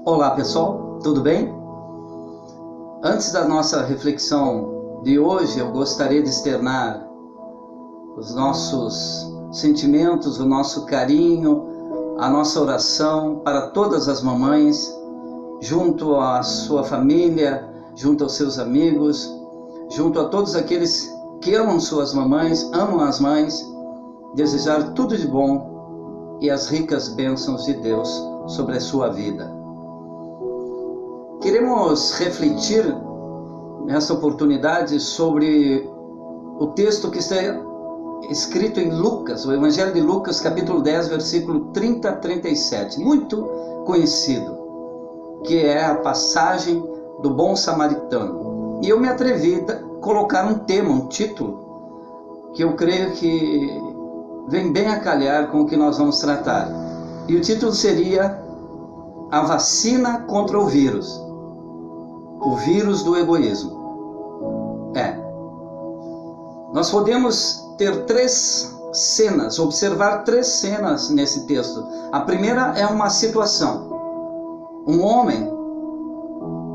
Olá pessoal, tudo bem? Antes da nossa reflexão de hoje, eu gostaria de externar os nossos sentimentos, o nosso carinho, a nossa oração para todas as mamães, junto à sua família, junto aos seus amigos, junto a todos aqueles que amam suas mamães, amam as mães, desejar tudo de bom e as ricas bênçãos de Deus sobre a sua vida. Queremos refletir nessa oportunidade sobre o texto que está escrito em Lucas, o Evangelho de Lucas, capítulo 10, versículo 30 a 37, muito conhecido, que é a passagem do bom samaritano. E eu me atrevi a colocar um tema, um título, que eu creio que vem bem a calhar com o que nós vamos tratar. E o título seria A Vacina contra o Vírus. O vírus do egoísmo. Nós podemos ter observar três cenas nesse texto. A primeira é uma situação. Um homem,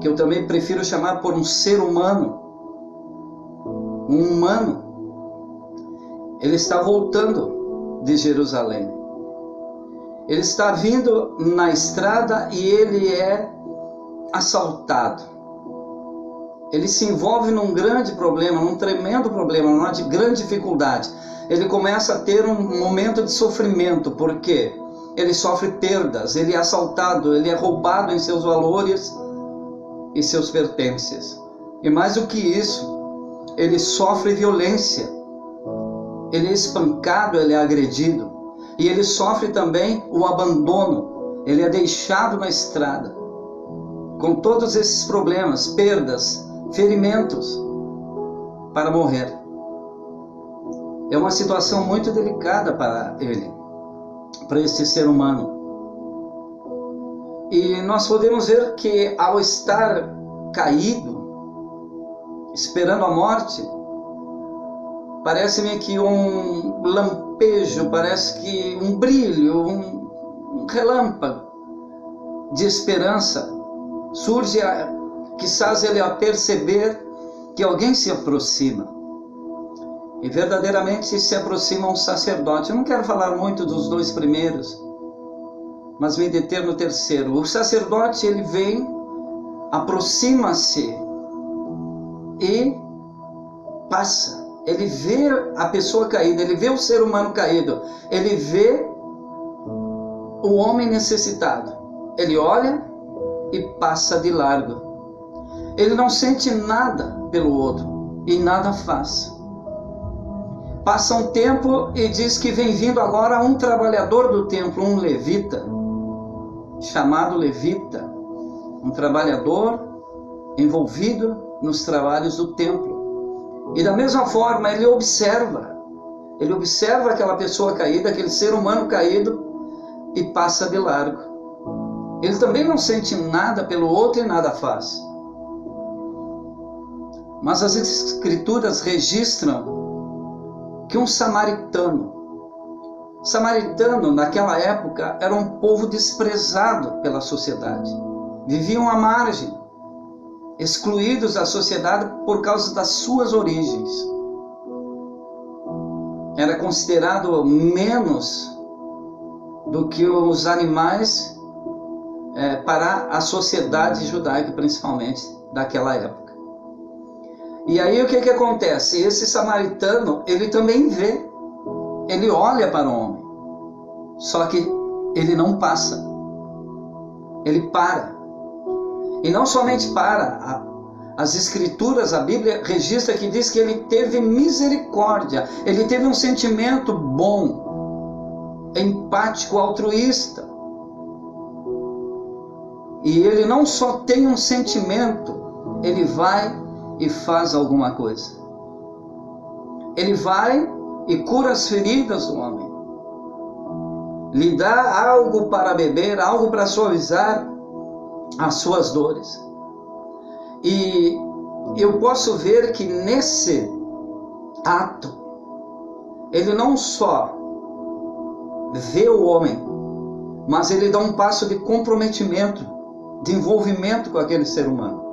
que eu também prefiro chamar por um ser humano, ele está voltando de Jerusalém. Ele está vindo na estrada e ele é assaltado. Ele se envolve num grande problema, num tremendo problema, numa grande dificuldade. Ele começa a ter um momento de sofrimento, porque ele sofre perdas, ele é assaltado, ele é roubado em seus valores e seus pertences. E mais do que isso, ele sofre violência. Ele é espancado, ele é agredido. E ele sofre também o abandono. Ele é deixado na estrada, com todos esses problemas, perdas, ferimentos, para morrer. É uma situação muito delicada para ele, para esse ser humano. E nós podemos ver que ao estar caído, esperando a morte, parece-me que um lampejo, parece que um brilho, um relâmpago de esperança surge, quizás ele a perceber que alguém se aproxima. E verdadeiramente se aproxima um sacerdote. Eu não quero falar muito dos dois primeiros, mas me deter no terceiro. O sacerdote, ele vem, aproxima-se e passa. Ele vê a pessoa caída, ele vê o ser humano caído, ele vê o homem necessitado. Ele olha e passa de largo. Ele não sente nada pelo outro e nada faz. Passa um tempo e diz que vem vindo agora um trabalhador do templo, um levita, chamado levita, um trabalhador envolvido nos trabalhos do templo. E da mesma forma ele observa aquela pessoa caída, aquele ser humano caído e passa de largo. Ele também não sente nada pelo outro e nada faz. Mas as escrituras registram que um samaritano naquela época era um povo desprezado pela sociedade. Viviam à margem, excluídos da sociedade por causa das suas origens. Era considerado menos do que os animais para a sociedade judaica, principalmente daquela época. E aí o que acontece? Esse samaritano, ele também vê, ele olha para o homem, só que ele não passa, ele para. E não somente para, as escrituras, a Bíblia registra que diz que ele teve misericórdia, ele teve um sentimento bom, empático, altruísta. E ele não só tem um sentimento, ele vai e faz alguma coisa. Ele vai e cura as feridas do homem. Lhe dá algo para beber, algo para suavizar as suas dores. E eu posso ver que nesse ato, ele não só vê o homem, mas ele dá um passo de comprometimento de envolvimento com aquele ser humano.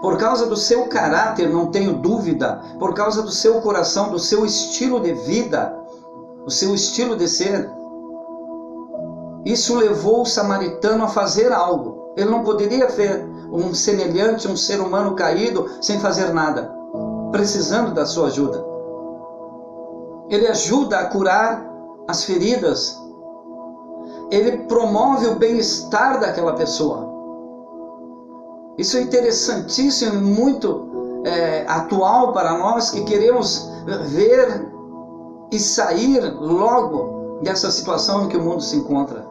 Por causa do seu caráter, não tenho dúvida, por causa do seu coração, do seu estilo de vida, o seu estilo de ser, isso levou o samaritano a fazer algo. Ele não poderia ver um semelhante, um ser humano caído, sem fazer nada, precisando da sua ajuda. Ele ajuda a curar as feridas. Ele promove o bem-estar daquela pessoa. Isso é interessantíssimo e muito atual para nós que queremos ver e sair logo dessa situação em que o mundo se encontra.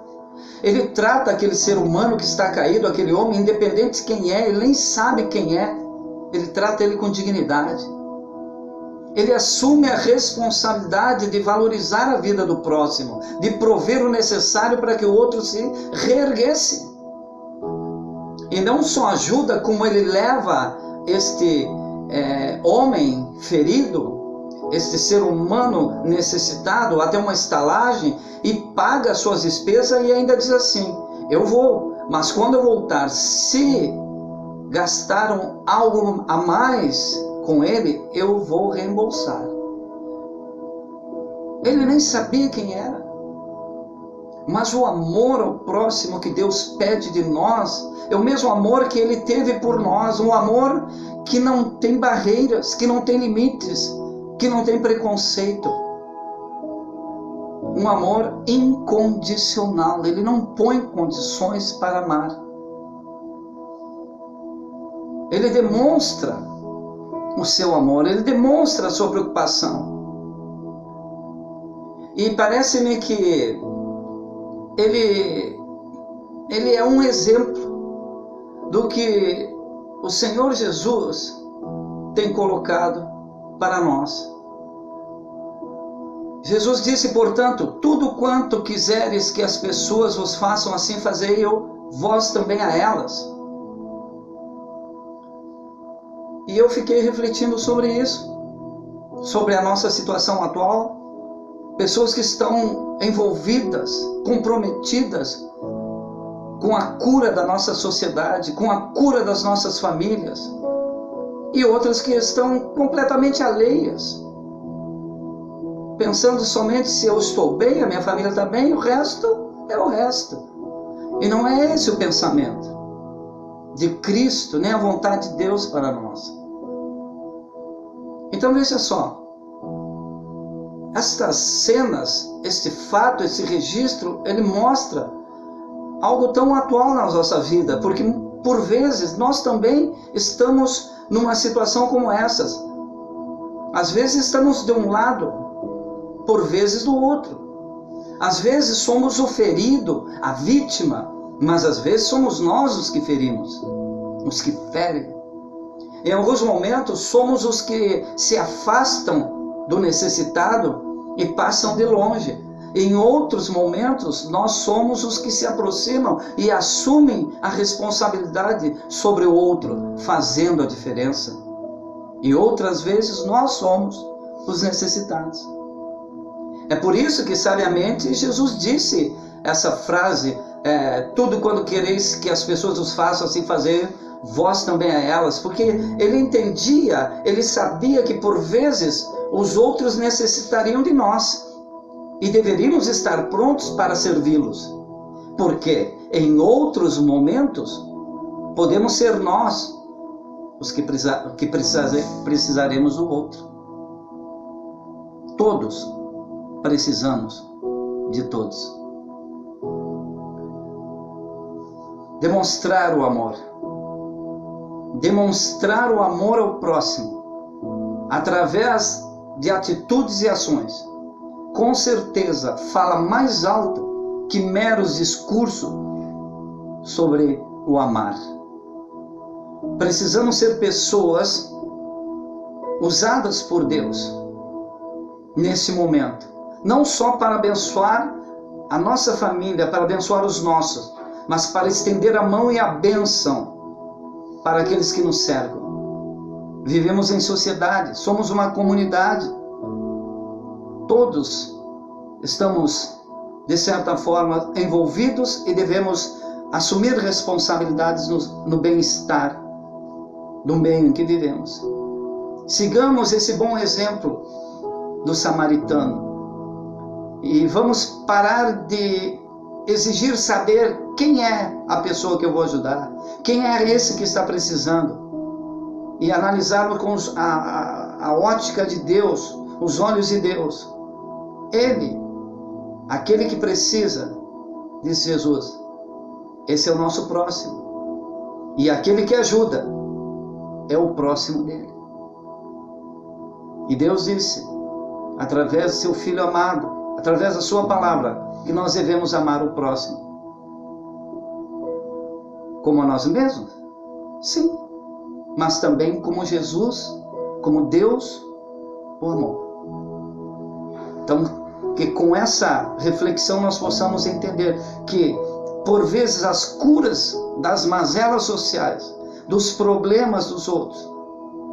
Ele trata aquele ser humano que está caído, aquele homem, independente de quem é, ele nem sabe quem é, ele trata ele com dignidade. Ele assume a responsabilidade de valorizar a vida do próximo, de prover o necessário para que o outro se reerguesse. E não só ajuda, como ele leva este homem ferido, este ser humano necessitado, até uma estalagem e paga as suas despesas e ainda diz assim: eu vou, mas quando eu voltar, se gastaram algo a mais com ele, eu vou reembolsar. Ele nem sabia quem era. Mas o amor ao próximo que Deus pede de nós é o mesmo amor que Ele teve por nós, um amor que não tem barreiras, que não tem limites, que não tem preconceito. Um amor incondicional. Ele não põe condições para amar. Ele demonstra o seu amor, ele demonstra a sua preocupação. E parece-me que ele é um exemplo do que o Senhor Jesus tem colocado para nós. Jesus disse, portanto, tudo quanto quiseres que as pessoas vos façam, assim fazei eu, vós também a elas. E eu fiquei refletindo sobre isso, sobre a nossa situação atual, pessoas que estão envolvidas, comprometidas com a cura da nossa sociedade, com a cura das nossas famílias, e outras que estão completamente alheias, pensando somente se eu estou bem, a minha família está bem, o resto é o resto. E não é esse o pensamento de Cristo, nem a vontade de Deus para nós. Então veja só, estas cenas, este fato, esse registro, ele mostra algo tão atual na nossa vida, porque por vezes nós também estamos numa situação como essas. Às vezes estamos de um lado, por vezes do outro. Às vezes somos o ferido, a vítima, mas às vezes somos nós os que ferimos, os que ferem. Em alguns momentos somos os que se afastam do necessitado e passam de longe. Em outros momentos nós somos os que se aproximam e assumem a responsabilidade sobre o outro, fazendo a diferença. E outras vezes nós somos os necessitados. É por isso que sabiamente Jesus disse essa frase, tudo quando quereis que as pessoas os façam, assim fazer vós também a elas, porque ele entendia, ele sabia que por vezes os outros necessitariam de nós e deveríamos estar prontos para servi-los, porque em outros momentos podemos ser nós os que precisaremos do outro. Todos precisamos de todos. Demonstrar o amor. Demonstrar o amor ao próximo através de atitudes e ações, com certeza fala mais alto que meros discursos sobre o amar. Precisamos ser pessoas usadas por Deus nesse momento, não só para abençoar a nossa família, para abençoar os nossos, mas para estender a mão e a bênção para aqueles que nos cercam. Vivemos em sociedade, somos uma comunidade. Todos estamos, de certa forma, envolvidos e devemos assumir responsabilidades no bem-estar do meio em que vivemos. Sigamos esse bom exemplo do samaritano e vamos parar de exigir saber quem é a pessoa que eu vou ajudar, quem é esse que está precisando, e analisarmos com a ótica de Deus, os olhos de Deus. Ele, aquele que precisa, disse Jesus, esse é o nosso próximo, e aquele que ajuda é o próximo dele. E Deus disse, através do seu Filho amado, através da sua palavra, que nós devemos amar o próximo como a nós mesmos. Sim, mas também como Jesus, como Deus o amou. Então, que com essa reflexão nós possamos entender que, por vezes, as curas das mazelas sociais, dos problemas dos outros,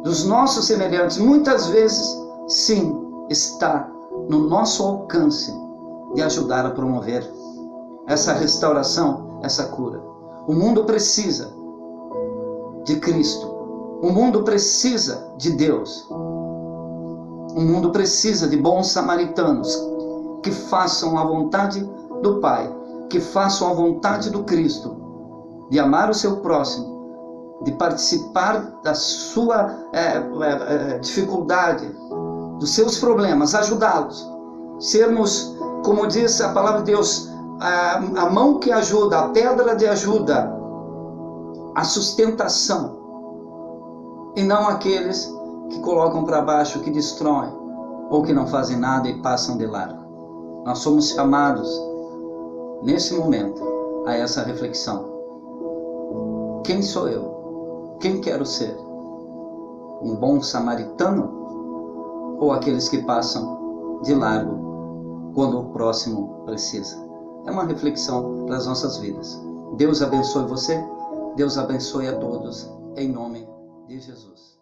dos nossos semelhantes, muitas vezes, sim, está no nosso alcance de ajudar a promover essa restauração, essa cura. O mundo precisa de Cristo. O mundo precisa de Deus. O mundo precisa de bons samaritanos que façam a vontade do Pai, que façam a vontade do Cristo, de amar o seu próximo, de participar da sua dificuldade, dos seus problemas, ajudá-los. Sermos, como diz a palavra de Deus, a mão que ajuda, a pedra de ajuda, a sustentação, e não aqueles que colocam para baixo, que destroem, ou que não fazem nada e passam de largo. Nós somos chamados, nesse momento, a essa reflexão. Quem sou eu? Quem quero ser? Um bom samaritano? Ou aqueles que passam de largo quando o próximo precisa? É uma reflexão para as nossas vidas. Deus abençoe você, Deus abençoe a todos, em nome de Jesus.